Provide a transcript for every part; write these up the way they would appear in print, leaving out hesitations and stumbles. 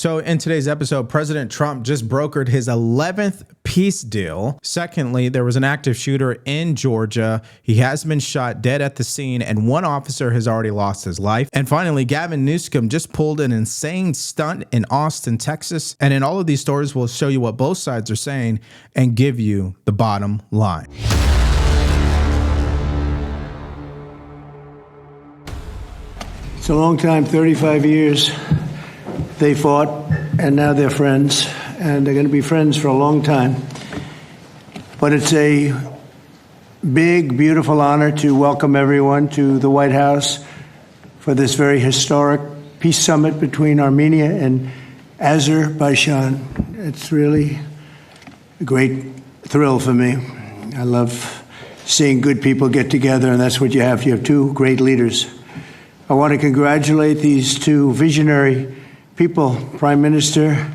So in today's episode, President Trump just brokered his 11th peace deal. Secondly, there was an active shooter in Georgia. He has been shot dead at the scene, and one officer has already lost his life. And finally, Gavin Newsom just pulled an insane stunt in Austin, Texas. And in all of these stories, we'll show you what both sides are saying and give you the bottom line. It's a long time, 35 years. They fought, and now they're friends, and they're going to be friends for a long time. But it's a big, beautiful honor to welcome everyone to the White House for this very historic peace summit between Armenia and Azerbaijan. It's really a great thrill for me. I love seeing good people get together, and that's what you have. You have two great leaders. I want to congratulate these two visionary people, Prime Minister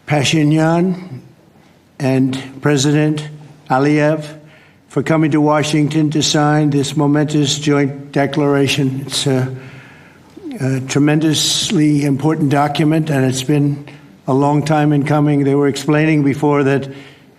Pashinyan and President Aliyev, for coming to Washington to sign this momentous joint declaration. It's a tremendously important document, and it's been a long time in coming. They were explaining before that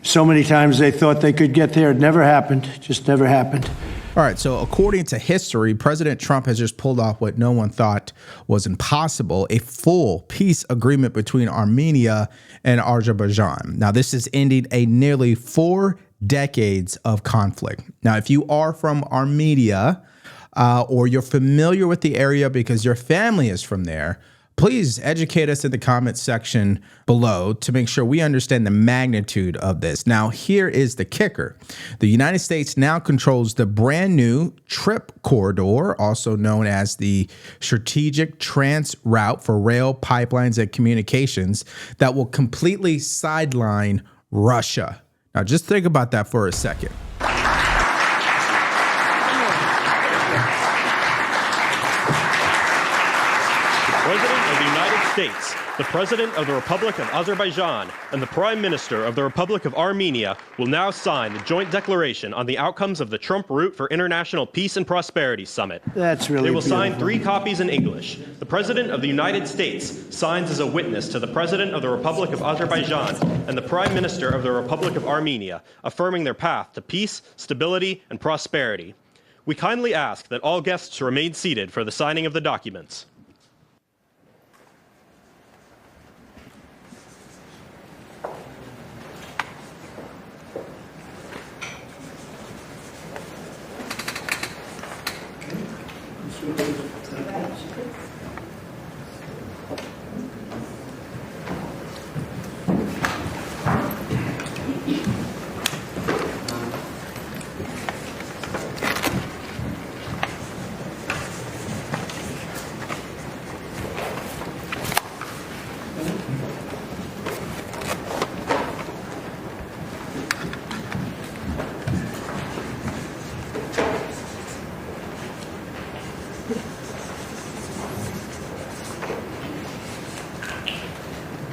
so many times they thought they could get there. It never happened, just never happened. All right, so according to history, President Trump has just pulled off what no one thought was impossible, a full peace agreement between Armenia and Azerbaijan. Now, this is ending a nearly 4 decades of conflict. Now, if you are from Armenia or you're familiar with the area because your family is from there, please educate us in the comments section below to make sure we understand the magnitude of this. Now, here is the kicker. The United States now controls the brand new TRIP corridor, also known as the Strategic Trans Route for Rail, Pipelines, and Communications, that will completely sideline Russia. Now, just think about that for a second. States, the President of the Republic of Azerbaijan and the Prime Minister of the Republic of Armenia will now sign the joint declaration on the outcomes of the Trump Route for International Peace and Prosperity Summit. That's really They will beautiful. sign 3 copies in English. The President of the United States signs as a witness to the President of the Republic of Azerbaijan and the Prime Minister of the Republic of Armenia, affirming their path to peace, stability, and prosperity. We kindly ask that all guests remain seated for the signing of the documents.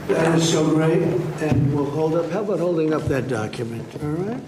That is so great, and we'll hold up. How about holding up that document? All right.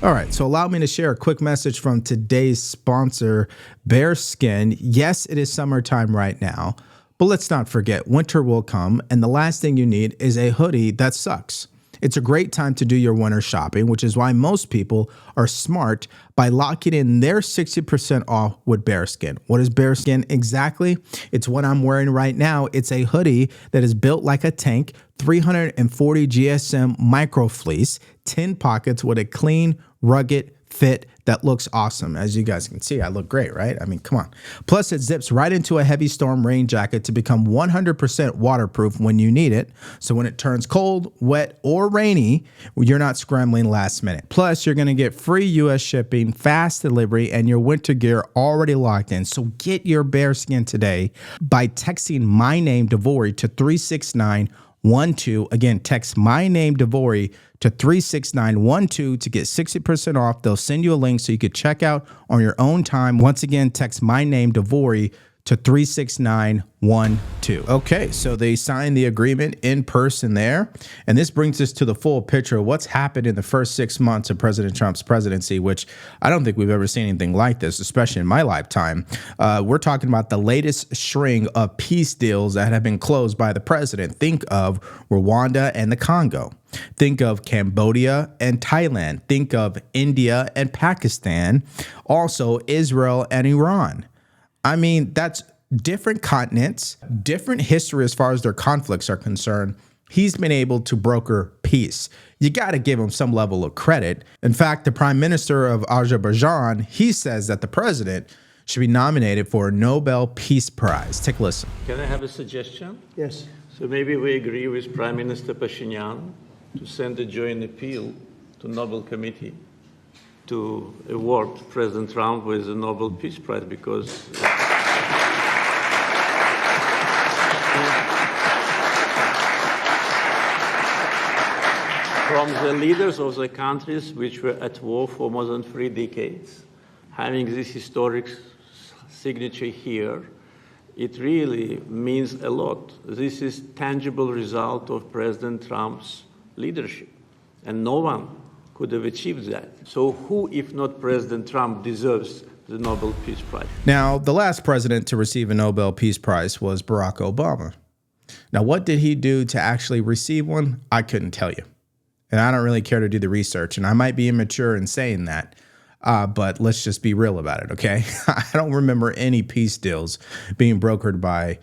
All right, so allow me to share a quick message from today's sponsor, Bearskin. Yes, it is summertime right now, but let's not forget, winter will come, and the last thing you need is a hoodie that sucks. It's a great time to do your winter shopping, which is why most people are smart by locking in their 60% off with Bearskin. What is Bearskin exactly? It's what I'm wearing right now. It's a hoodie that is built like a tank, 340 GSM micro fleece, 10 pockets with a clean, rugged fit that looks awesome. As you guys can see, I look great, right? I mean, come on. Plus, it zips right into a heavy storm rain jacket to become 100% waterproof when you need it. So when it turns cold, wet, or rainy, you're not scrambling last minute. Plus, you're going to get free U.S. shipping, fast delivery, and your winter gear already locked in. So get your Bearskin today by texting my name, Devori, to 36912. Again, text my name, Devori, to 36912 to get 60% off. They'll send you a link so you could check out on your own time. Once again, text my name, Devori, to 36912. Okay, so they signed the agreement in person there. And this brings us to the full picture of what's happened in the first 6 months of President Trump's presidency, which I don't think we've ever seen anything like this, especially in my lifetime. We're talking about the latest string of peace deals that have been closed by the president. Think of Rwanda and the Congo. Think of Cambodia and Thailand. Think of India and Pakistan. Also, Israel and Iran. I mean, that's different continents, different history as far as their conflicts are concerned. He's been able to broker peace. You got to give him some level of credit. In fact, the prime minister of Azerbaijan, he says that the president should be nominated for a Nobel Peace Prize. Take a listen. Can I have a suggestion? Yes. So maybe we agree with Prime Minister Pashinyan to send a joint appeal to Nobel Committee to award President Trump with the Nobel Peace Prize, because from the leaders of the countries which were at war for more than 3 decades, having this historic signature here, it really means a lot. This is tangible result of President Trump's leadership, and no one could have achieved that. So who, if not President Trump, deserves the Nobel Peace Prize? Now, the last president to receive a Nobel Peace Prize was Barack Obama. Now, what did he do to actually receive one? I couldn't tell you. And I don't really care to do the research. And I might be immature in saying that. But let's just be real about it, okay? I don't remember any peace deals being brokered by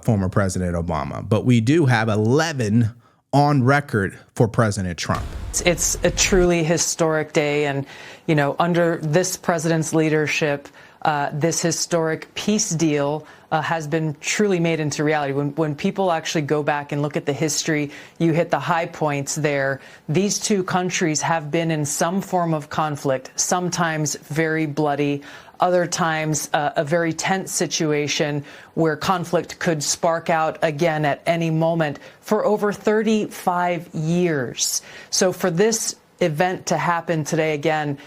former President Obama. But we do have 11 on record for President Trump. It's a truly historic day. And, you know, under this president's leadership, this historic peace deal has been truly made into reality. When people actually go back and look at the history, you hit the high points there. These two countries have been in some form of conflict, sometimes very bloody, other times a very tense situation where conflict could spark out again at any moment for over 35 years. So for this event to happen today again,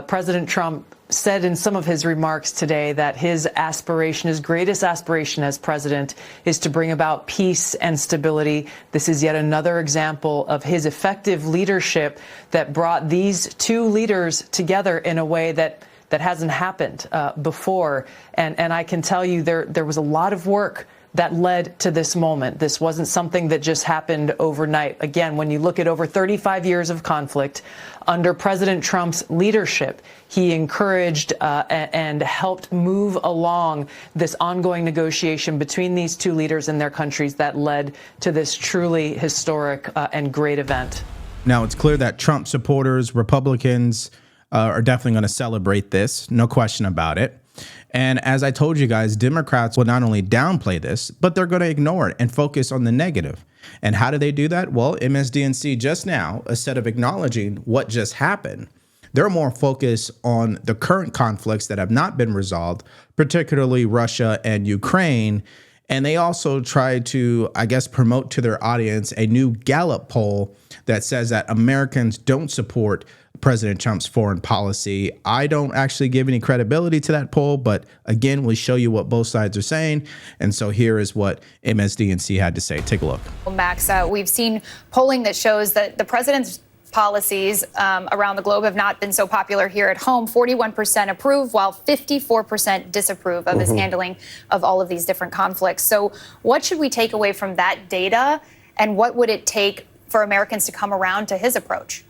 President Trump said in some of his remarks today that his aspiration, his greatest aspiration as president, is to bring about peace and stability. This is yet another example of his effective leadership that brought these two leaders together in a way that hasn't happened before. And I can tell you there was a lot of work that led to this moment. This wasn't something that just happened overnight. Again, when you look at over 35 years of conflict, under President Trump's leadership, he encouraged and helped move along this ongoing negotiation between these two leaders and their countries that led to this truly historic and great event. Now, it's clear that Trump supporters, Republicans, are definitely going to celebrate this. No question about it. And as I told you guys, Democrats will not only downplay this, but they're going to ignore it and focus on the negative. And how do they do that? Well, MSDNC just now, instead of acknowledging what just happened, they're more focused on the current conflicts that have not been resolved, particularly Russia and Ukraine. And they also try to, I guess, promote to their audience a new Gallup poll that says that Americans don't support President Trump's foreign policy. I don't actually give any credibility to that poll, but again, we show you what both sides are saying. And so here is what MSDNC had to say. Take a look. Max, we've seen polling that shows that the president's policies around the globe have not been so popular here at home. 41% approve, while 54% disapprove of his handling of all of these different conflicts. So what should we take away from that data, and what would it take for Americans to come around to his approach?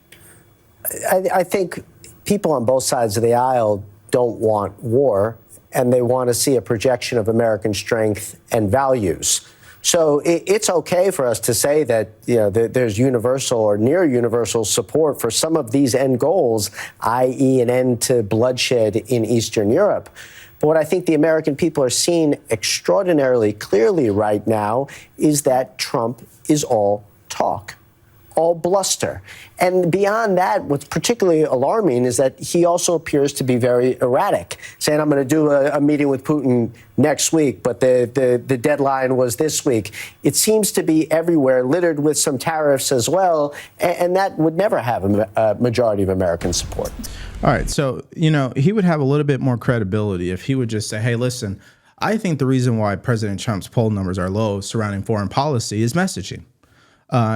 I think people on both sides of the aisle don't want war, and they want to see a projection of American strength and values. So it's okay for us to say that, you know, there's universal or near universal support for some of these end goals, i.e. an end to bloodshed in Eastern Europe. But what I think the American people are seeing extraordinarily clearly right now is that Trump is all talk, all bluster. And beyond that, what's particularly alarming is that he also appears to be very erratic, saying, I'm going to do a meeting with Putin next week, but the deadline was this week. It seems to be everywhere, littered with some tariffs as well, and that would never have a majority of American support. All right. So, you know, he would have a little bit more credibility if he would just say, hey, listen, I think the reason why President Trump's poll numbers are low surrounding foreign policy is messaging.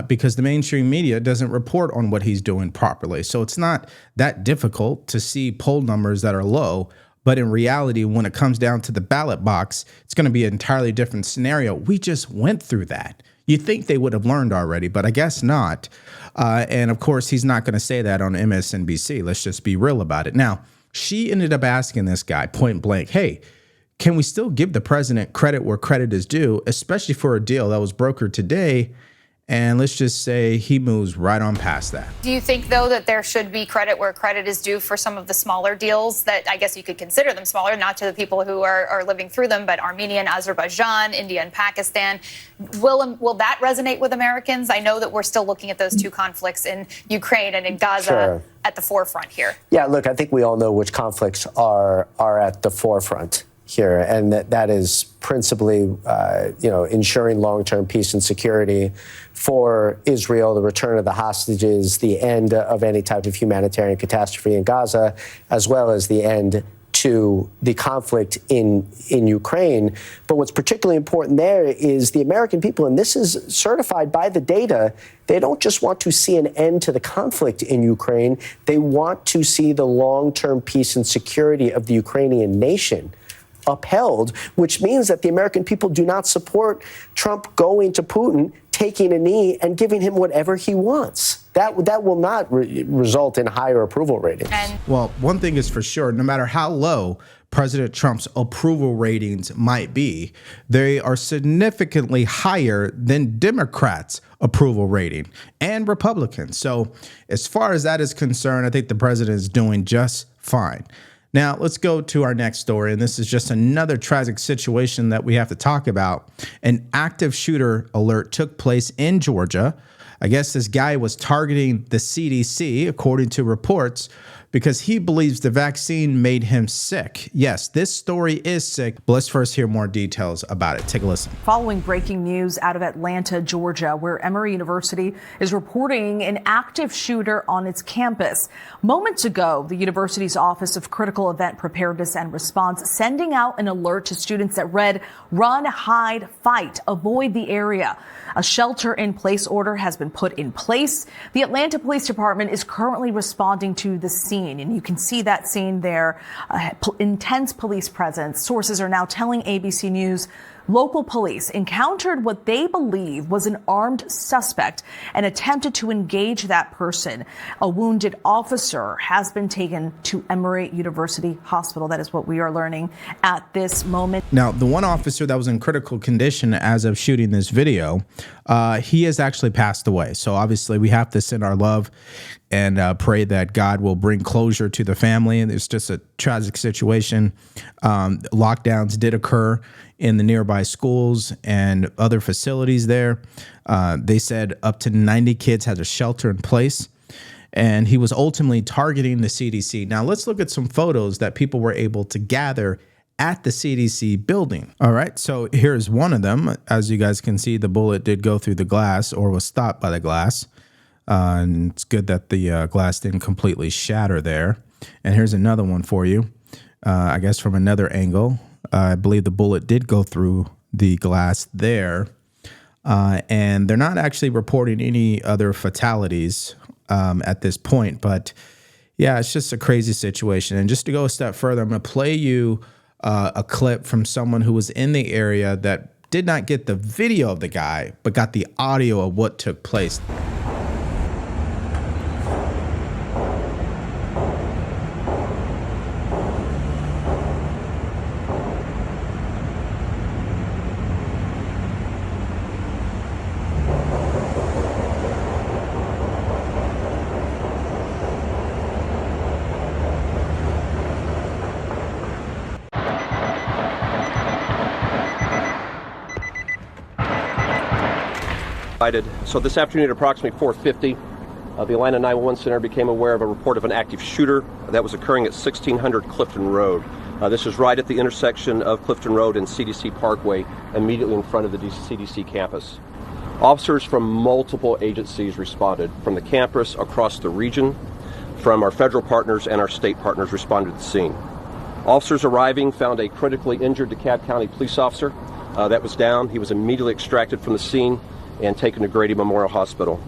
Because the mainstream media doesn't report on what he's doing properly. So it's not that difficult to see poll numbers that are low. But in reality, when it comes down to the ballot box, it's going to be an entirely different scenario. We just went through that. You'd think they would have learned already, but I guess not. And of course, he's not going to say that on MSNBC. Let's just be real about it. Now, she ended up asking this guy point blank, hey, can we still give the president credit where credit is due, especially for a deal that was brokered today? And let's just say he moves right on past that. Do you think, though, that there should be credit where credit is due for some of the smaller deals that I guess you could consider them smaller, not to the people who are living through them, but Armenia and Azerbaijan, India and Pakistan? Will that resonate with Americans? I know that we're still looking at those two conflicts in Ukraine and in Gaza at the forefront here. Yeah, look, I think we all know which conflicts are at the forefront here, and that is principally, ensuring long-term peace and security for Israel, the return of the hostages, the end of any type of humanitarian catastrophe in Gaza, as well as the end to the conflict in Ukraine. But what's particularly important there is the American people, and this is certified by the data, they don't just want to see an end to the conflict in Ukraine, they want to see the long-term peace and security of the Ukrainian nation upheld, which means that the American people do not support Trump going to Putin, taking a knee, and giving him whatever he wants. That will not result in higher approval ratings. Well, one thing is for sure, no matter how low President Trump's approval ratings might be, they are significantly higher than Democrats' approval rating and Republicans. So as far as that is concerned, I think the president is doing just fine. Now, let's go to our next story, and this is just another tragic situation that we have to talk about. An active shooter alert took place in Georgia. I guess this guy was targeting the CDC, according to reports, because he believes the vaccine made him sick. Yes, this story is sick, but let's first hear more details about it. Take a listen. Following breaking news out of Atlanta, Georgia, where Emory University is reporting an active shooter on its campus. Moments ago, the university's Office of Critical Event Preparedness and Response sending out an alert to students that read, "Run, hide, fight, avoid the area." A shelter-in-place order has been put in place. The Atlanta Police Department is currently responding to the scene, and you can see that scene there. Intense police presence. Sources are now telling ABC News local police encountered what they believe was an armed suspect and attempted to engage that person. A wounded officer has been taken to Emory University Hospital. That is what we are learning at this moment. Now, the one officer that was in critical condition as of shooting this video, he has actually passed away. So obviously we have to send our love and pray that God will bring closure to the family. And it's just a tragic situation. Lockdowns did occur in the nearby schools and other facilities there. They said up to 90 kids had a shelter in place, and he was ultimately targeting the CDC. Now let's look at some photos that people were able to gather at the CDC building. All right, so here's one of them. As you guys can see, the bullet did go through the glass, or was stopped by the glass. And it's good that the glass didn't completely shatter there. And here's another one for you, I guess from another angle. I believe the bullet did go through the glass there. And they're not actually reporting any other fatalities at this point. But yeah, it's just a crazy situation. And just to go a step further, I'm going to play you a clip from someone who was in the area that did not get the video of the guy, but got the audio of what took place. So this afternoon at approximately 4:50, the Atlanta 911 Center became aware of a report of an active shooter that was occurring at 1600 Clifton Road. This is right at the intersection of Clifton Road and CDC Parkway, immediately in front of the CDC campus. Officers from multiple agencies responded, from the campus, across the region, from our federal partners and our state partners responded to the scene. Officers arriving found a critically injured DeKalb County police officer that was down. He was immediately extracted from the scene and taken to Grady Memorial Hospital.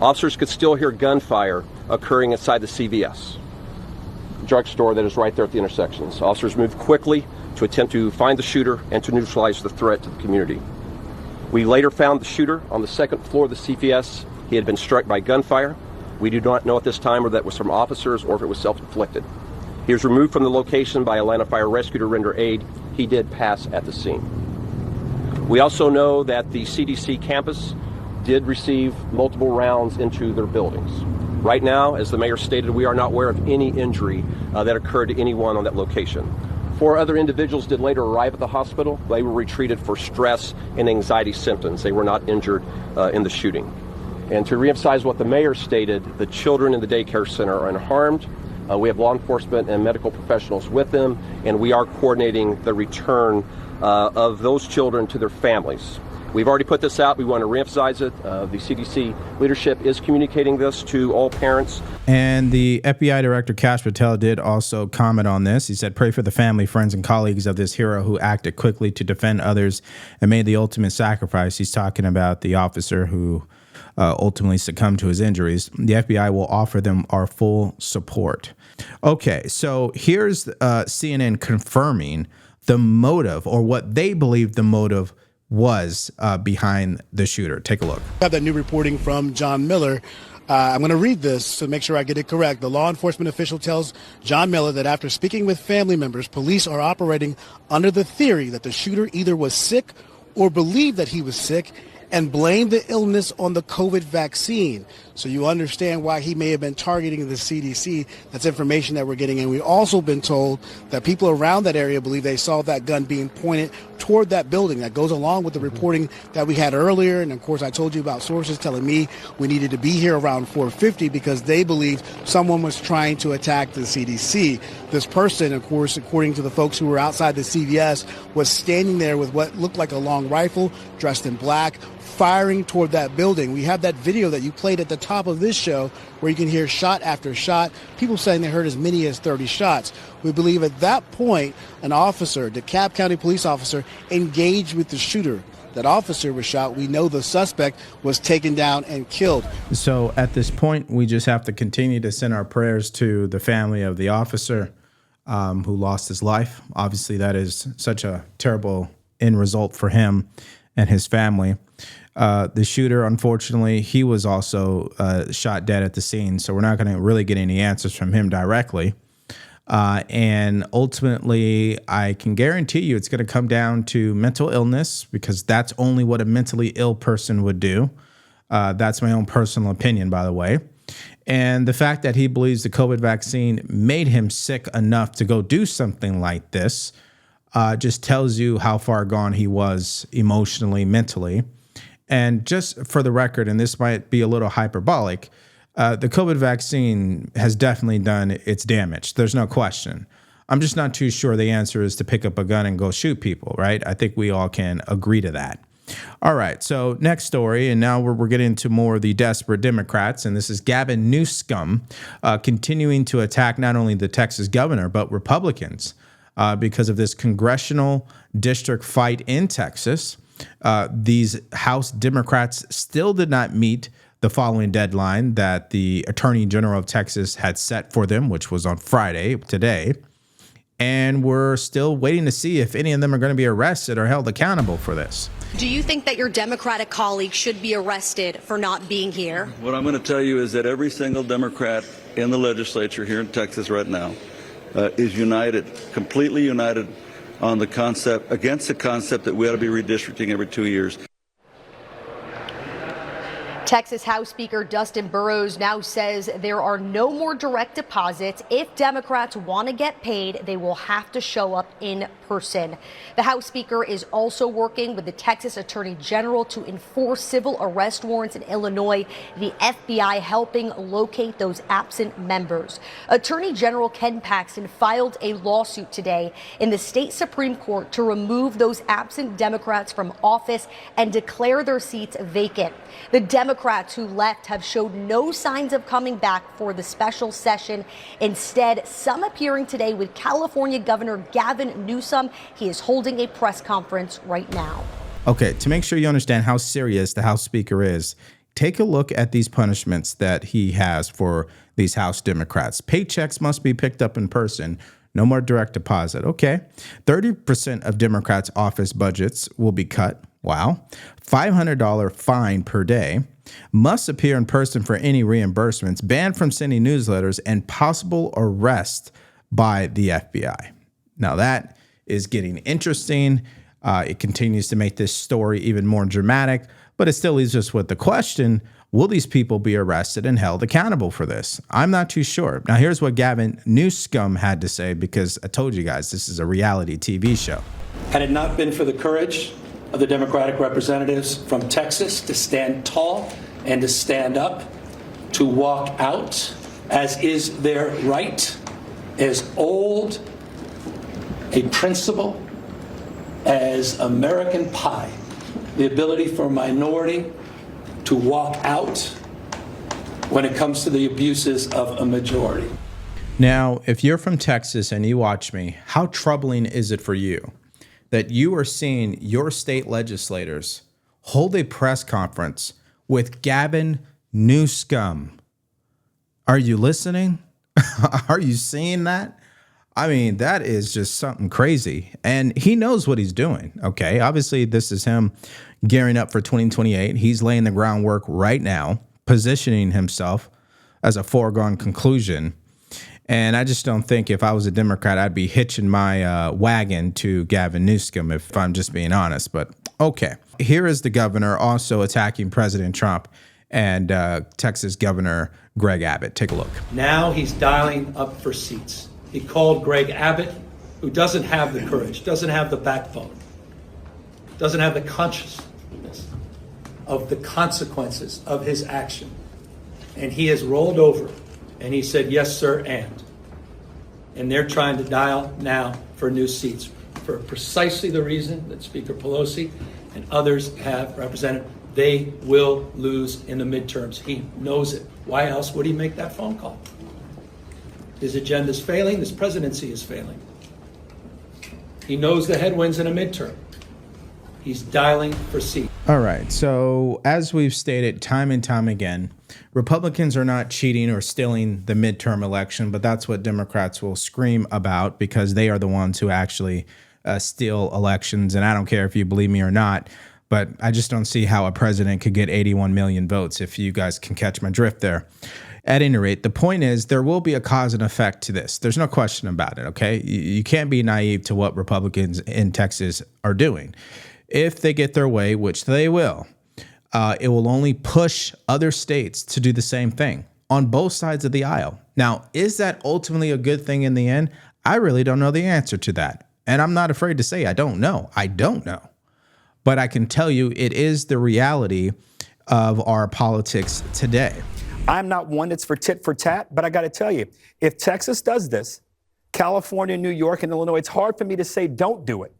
Officers could still hear gunfire occurring inside the CVS drugstore that is right there at the intersections. Officers moved quickly to attempt to find the shooter and to neutralize the threat to the community. We later found the shooter on the second floor of the CVS. He had been struck by gunfire. We do not know at this time whether that was from officers or if it was self-inflicted. He was removed from the location by Atlanta Fire Rescue to render aid. He did pass at the scene. We also know that the CDC campus did receive multiple rounds into their buildings. Right now, as the mayor stated, we are not aware of any injury that occurred to anyone on that location. 4 other individuals did later arrive at the hospital. They were retreated for stress and anxiety symptoms. They were not injured in the shooting. And to reemphasize what the mayor stated, the children in the daycare center are unharmed. We have law enforcement and medical professionals with them, and we are coordinating the return of those children to their families. We've already put this out. We want to reemphasize it. The CDC leadership is communicating this to all parents. And the FBI Director Kash Patel did also comment on this. He said, "Pray for the family, friends, and colleagues of this hero who acted quickly to defend others and made the ultimate sacrifice." He's talking about the officer who ultimately succumbed to his injuries. The FBI will offer them our full support. Okay, so here's CNN confirming the motive, or what they believe the motive was behind the shooter. Take a look. I have that new reporting from John Miller. I'm going to read this to make sure I get it correct. The law enforcement official tells John Miller that after speaking with family members, police are operating under the theory that the shooter either was sick or believed that he was sick and blamed the illness on the COVID vaccine. So you understand why he may have been targeting the CDC. That's information that we're getting. And we've also been told that people around that area believe they saw that gun being pointed toward that building. That goes along with the reporting that we had earlier. And of course, I told you about sources telling me we needed to be here around 4:50 because they believed someone was trying to attack the CDC. This person, of course, according to the folks who were outside the CVS, was standing there with what looked like a long rifle, dressed in black, firing toward that building. We have that video that you played at the top of this show where you can hear shot after shot, people saying they heard as many as 30 shots. We believe at that point, an officer, DeKalb County police officer, engaged with the shooter. That officer was shot. We know the suspect was taken down and killed. So at this point, we just have to continue to send our prayers to the family of the officer who lost his life. Obviously, that is such a terrible end result for him and his family. The shooter, unfortunately, he was also shot dead at the scene, so we're not going to really get any answers from him directly. And ultimately, I can guarantee you it's going to come down to mental illness, because that's only what a mentally ill person would do. That's my own personal opinion, by the way. And the fact that he believes the COVID vaccine made him sick enough to go do something like this just tells you how far gone he was emotionally, mentally. And just for the record, and this might be a little hyperbolic, the COVID vaccine has definitely done its damage. There's no question. I'm just not too sure the answer is to pick up a gun and go shoot people, right? I think we all can agree to that. All right, so next story, and now we're getting into more of the desperate Democrats, and this is Gavin Newsom continuing to attack not only the Texas governor, but Republicans because of this congressional district fight in Texas. These House Democrats still did not meet the following deadline that the Attorney General of Texas had set for them, which was on Friday, today. And we're still waiting to see if any of them are going to be arrested or held accountable for this. Do you think that your Democratic colleagues should be arrested for not being here? What I'm going to tell you is that every single Democrat in the legislature here in Texas right now is united, completely united on the concept, against the concept that we ought to be redistricting every 2 years. Texas House Speaker Dustin Burrows now says there are no more direct deposits. If Democrats want to get paid, they will have to show up in person. The House Speaker is also working with the Texas Attorney General to enforce civil arrest warrants in Illinois, the FBI helping locate those absent members. Attorney General Ken Paxton filed a lawsuit today in the state Supreme Court to remove those absent Democrats from office and declare their seats vacant. The Democrats Democrats who left have showed no signs of coming back for the special session. Instead, some appearing today with California Governor Gavin Newsom. He is holding a press conference right now. Okay, to make sure you understand how serious the House Speaker is, take a look at these punishments that he has for these House Democrats. Paychecks must be picked up in person. No more direct deposit. Okay. 30% of Democrats' office budgets will be cut. Wow. $500 fine per day. Must appear in person for any reimbursements. Banned from sending newsletters and possible arrest by the FBI. Now that is getting interesting. It continues to make this story even more dramatic, but it still leaves us with the question, will these people be arrested and held accountable for this? I'm not too sure. Now, here's what Gavin Newsom had to say, because I told you guys this is a reality TV show. Had it not been for the courage of the Democratic representatives from Texas to stand tall and to stand up, to walk out, as is their right, as old a principle as American pie, the ability for a minority to walk out when it comes to the abuses of a majority. Now, if you're from Texas and you watch me, how troubling is it for you that you are seeing your state legislators hold a press conference with Gavin Newsom? Are you listening? Are you seeing that? I mean, that is just something crazy. And he knows what he's doing. Okay. Obviously, this is him gearing up for 2028. He's laying the groundwork right now, positioning himself as a foregone conclusion. And I just don't think if I was a Democrat, I'd be hitching my wagon to Gavin Newsom, if I'm just being honest. But okay. Here is the governor also attacking President Trump and Texas Governor Greg Abbott. Take a look. Now he's dialing up for seats. He called Greg Abbott, who doesn't have the courage, doesn't have the backbone, doesn't have the consciousness of the consequences of his action. And he has rolled over and he said, yes, sir, and they're trying to dial now for new seats for precisely the reason that Speaker Pelosi and others have represented. They will lose in the midterms. He knows it. Why else would he make that phone call? His agenda's failing. This presidency is failing. He knows the headwinds in a midterm. He's dialing for seats. All right. So as we've stated time and time again, Republicans are not cheating or stealing the midterm election, but that's what Democrats will scream about because they are the ones who actually steal elections. And I don't care if you believe me or not, but I just don't see how a president could get 81 million votes, if you guys can catch my drift there. At any rate, the point is there will be a cause and effect to this. There's no question about it, okay? You can't be naive to what Republicans in Texas are doing. If they get their way, which they will, it will only push other states to do the same thing on both sides of the aisle. Now, is that ultimately a good thing in the end? I really don't know the answer to that. And I'm not afraid to say I don't know. I don't know. But I can tell you it is the reality of our politics today. I'm not one that's for tit for tat, but I got to tell you, if Texas does this, California, New York, and Illinois, it's hard for me to say don't do it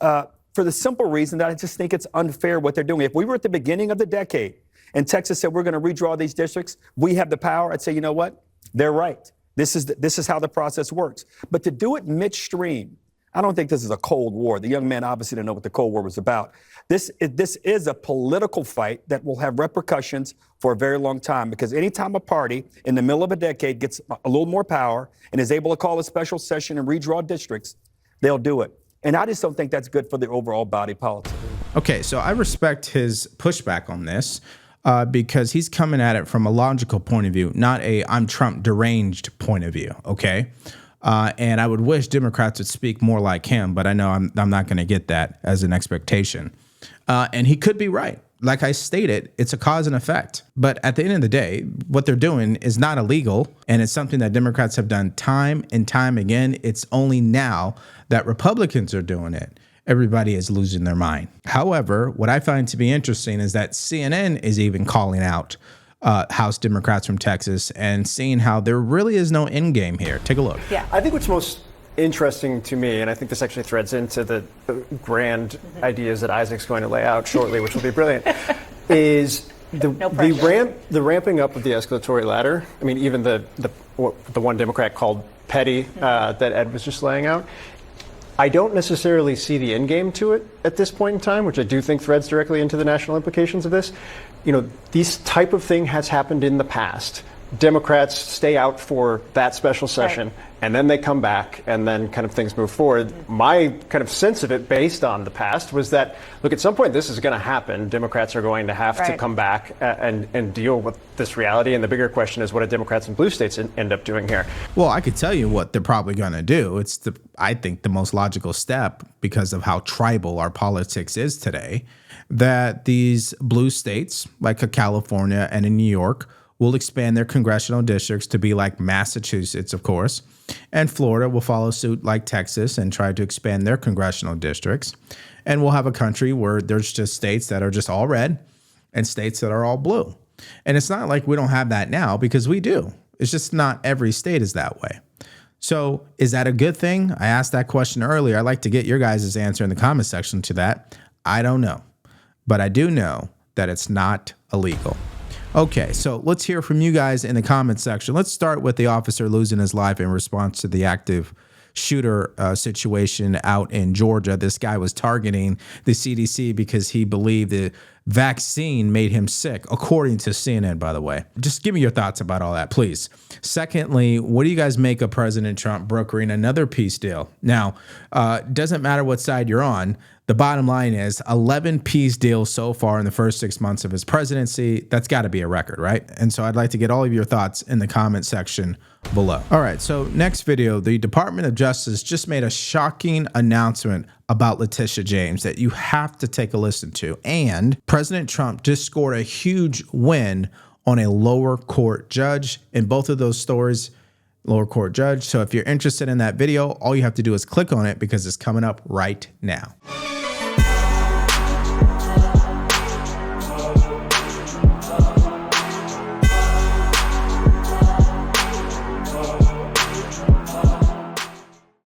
for the simple reason that I just think it's unfair what they're doing. If we were at the beginning of the decade and Texas said we're going to redraw these districts, we have the power, I'd say, you know what? They're right. This is how the process works. But to do it midstream, I don't think this is a Cold War. The young man obviously didn't know what the Cold War was about. This is a political fight that will have repercussions for a very long time, because anytime a party in the middle of a decade gets a little more power and is able to call a special session and redraw districts, they'll do it. And I just don't think that's good for the overall body politic. Okay, so I respect his pushback on this because he's coming at it from a logical point of view, not a I'm Trump deranged point of view, okay? And I would wish Democrats would speak more like him, but I know I'm not going to get that as an expectation. And he could be right. Like I stated, it's a cause and effect. But at the end of the day, what they're doing is not illegal, and it's something that Democrats have done time and time again. It's only now that Republicans are doing it. Everybody is losing their mind. However, what I find to be interesting is that CNN is even calling out House Democrats from Texas and seeing how there really is no end game here. Take a look. Yeah, I think what's most interesting to me, and I think this actually threads into the grand ideas that Isaac's going to lay out shortly, which will be brilliant, is The ramping up of the escalatory ladder. I mean, even the one Democrat called petty that Ed was just laying out. I don't necessarily see the end game to it at this point in time, which I do think threads directly into the national implications of this. This type of thing has happened in the past. Democrats stay out for that special session, and then they come back, and then kind of things move forward. My kind of sense of it, based on the past, was that, look, at some point this is going to happen. Democrats are going to have to come back and deal with this reality. And the bigger question is, what do Democrats in blue states end up doing here? Well, I could tell you what they're probably going to do. It's, I think, the most logical step because of how tribal our politics is today, that these blue states, like California and in New York, will expand their congressional districts to be like Massachusetts, of course, and Florida will follow suit like Texas and try to expand their congressional districts. And we'll have a country where there's just states that are just all red and states that are all blue. And it's not like we don't have that now, because we do. It's just not every state is that way. So is that a good thing? I asked that question earlier. I'd like to get your guys' answer in the comment section to that. I don't know, but I do know that it's not illegal. Okay, so let's hear from you guys in the comment section. Let's start with the officer losing his life in response to the active shooter situation out in Georgia. This guy was targeting the CDC because he believed the vaccine made him sick, according to CNN, by the way. Just give me your thoughts about all that, please. Secondly, what do you guys make of President Trump brokering another peace deal? Now, doesn't matter what side you're on. The bottom line is 11 peace deals so far in the first 6 months of his presidency. That's got to be a record, right? And so I'd like to get all of your thoughts in the comment section below. All right, so next video, the Department of Justice just made a shocking announcement about Letitia James that you have to take a listen to. And President Trump just scored a huge win on a lower court judge. In both of those stories, lower court judge. So if you're interested in that video, all you have to do is click on it because it's coming up right now.